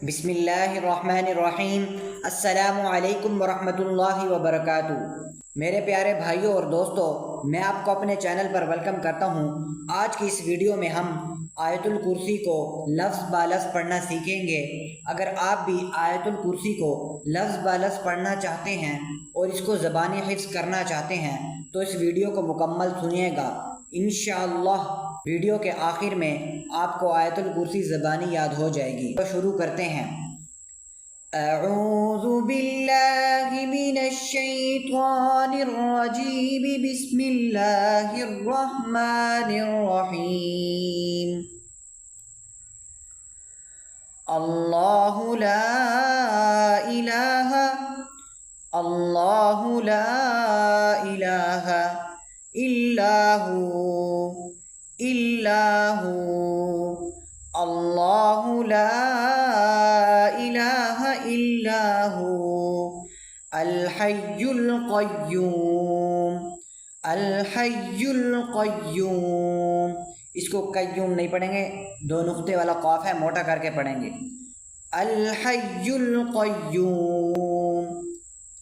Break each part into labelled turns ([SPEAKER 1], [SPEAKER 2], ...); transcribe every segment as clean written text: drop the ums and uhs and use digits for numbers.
[SPEAKER 1] بسم اللہ الرحمن الرحیم۔ السلام علیکم ورحمۃ اللہ وبرکاتہ۔ میرے پیارے بھائیوں اور دوستوں، میں آپ کو اپنے چینل پر ویلکم کرتا ہوں۔ آج کی اس ویڈیو میں ہم آیت الکرسی کو لفظ با لفظ پڑھنا سیکھیں گے۔ اگر آپ بھی آیت الکرسی کو لفظ با لفظ پڑھنا چاہتے ہیں اور اس کو زبانی حفظ کرنا چاہتے ہیں تو اس ویڈیو کو مکمل سنیے گا۔ انشاءاللہ ویڈیو کے آخر میں آپ کو آیت الکرسی زبانی یاد ہو جائے گی۔ تو شروع کرتے ہیں۔ اعوذ باللہ من الشیطان الرجیم، بسم اللہ الرحمن الرحیم۔ اللہ لا الہ اللہ لا الہ الا ہو اللہ لا الہ الا ہو الحی القیوم الحی القیوم۔ اس کو قیوم نہیں پڑھیں گے، دو نقطے والا قاف ہے، موٹا کر کے پڑھیں گے۔ الحی القیوم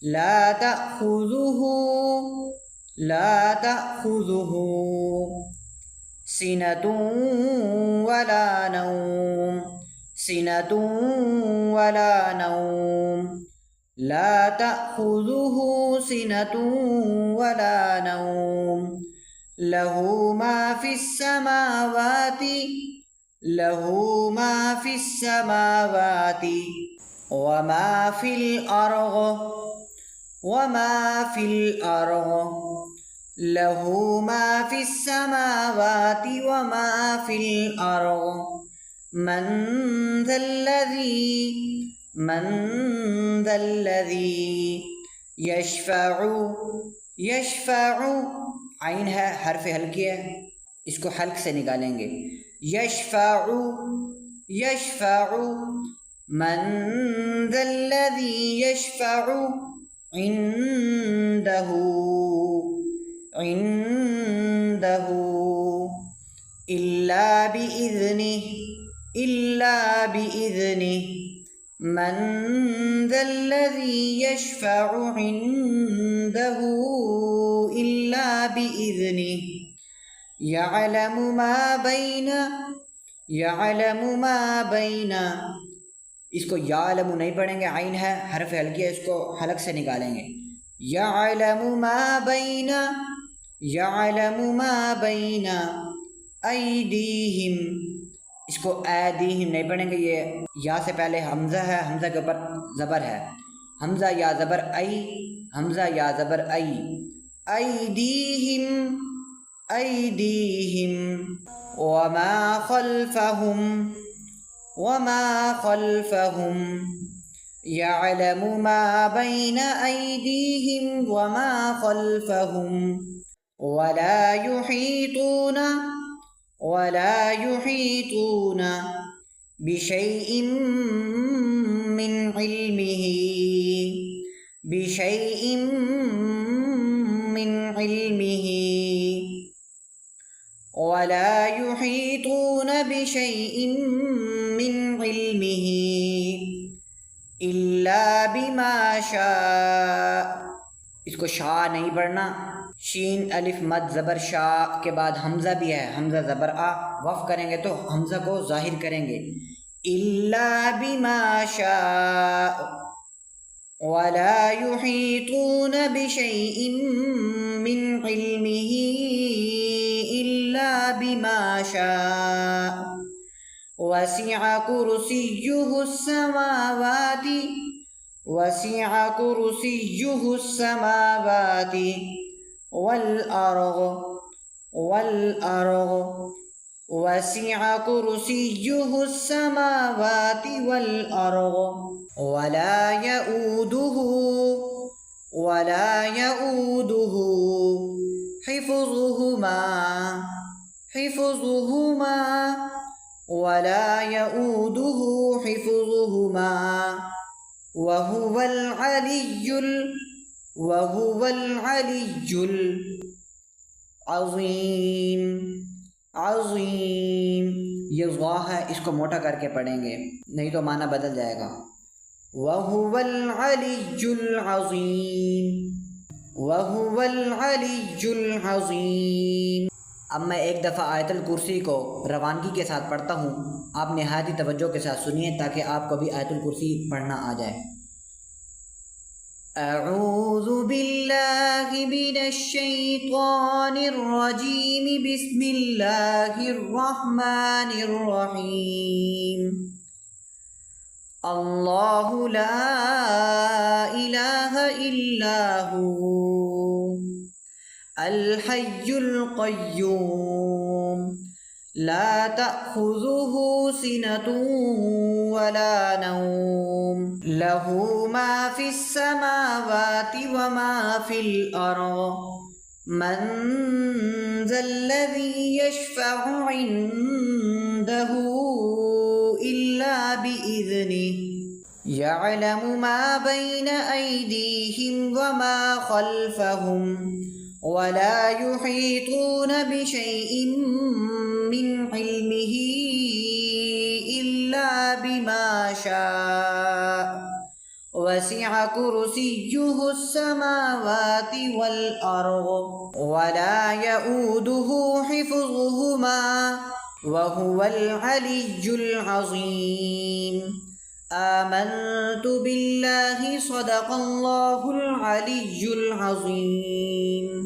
[SPEAKER 1] لا تأخذہ سنة ولا نوم سنة ولا نوم لا تأخذه سنة ولا نوم له ما في السماوات وما في الأرض له ما في السماوات وما في الأرض من ذا الذي يشفع عین ہے، حرف حلقی ہے، اس کو حلق سے نکالیں گے۔ یشفع من ذا الذي يشفع عنده إلا بإذنه من ذا الذي يشفع عنده إلا بإذنه يعلم ما بين اس کو یعلم نہیں پڑھیں گے، عین ہے، حرف حلقی ہے، اس کو حلق سے نکالیں گے۔ یعلم ما بین ایدیہم، اس کو ایدیہم نہیں پڑھیں گے، یہ یا سے پہلے حمزہ ہے، حمزہ کے اوپر زبر ہے، حمزہ یا زبر ای، حمزہ یا زبر ای، ایدیہم وما خلفهم يعلم ما بين أيديهم وما خلفهم ولا يحيطون بشيء من علمه ولا يحيطون بشيء من علمه إلا بما شاء۔ اس کو شاء نہیں پڑھنا، شین الف مد زبر شاء کے بعد حمزہ بھی ہے، حمزہ زبر آ، وقف کریں گے تو حمزہ کو ظاہر کریں گے۔ إلا بما شاء ولا يحيطون بشيء من علمه إلا بما شاء وسع كرسيه السماوات والأرض وسع كرسيه السماوات والأرض ولا يؤوده حفظهما وهو العلي العظیم۔ عظیم، یہ ضا ہے، اس کو موٹا کر کے پڑھیں گے نہیں تو معنی بدل جائے گا۔ وَهُوَ الْعَلِيُّ الْعَظِيمُ، وَهُوَ الْعَلِيُّ الْعَظِيمُ۔ اب میں ایک دفعہ آیت الکرسی کو روانگی کے ساتھ پڑھتا ہوں، آپ نہایت توجہ کے ساتھ سنیے تاکہ آپ کو بھی آیت الکرسی پڑھنا آ جائے۔ اعوذ باللہ من الشیطان الرجیم، بسم اللہ الرحمن الرحیم۔ اللہ لا الہ الا هو الحی القیوم لا تأخذه سنة ولا نوم له ما في السماوات وما في الأرض من ذا الذي يشفع عنده إلا بإذنه يعلم ما بين أيديهم وما خلفهم ولا يحيطون بشيء من علمه إلا بما شاء وسع كرسيه السماوات والأرض ولا يؤوده حفظهما وهو العلي العظيم۔ آمنت بالله صدق الله العلي العظيم۔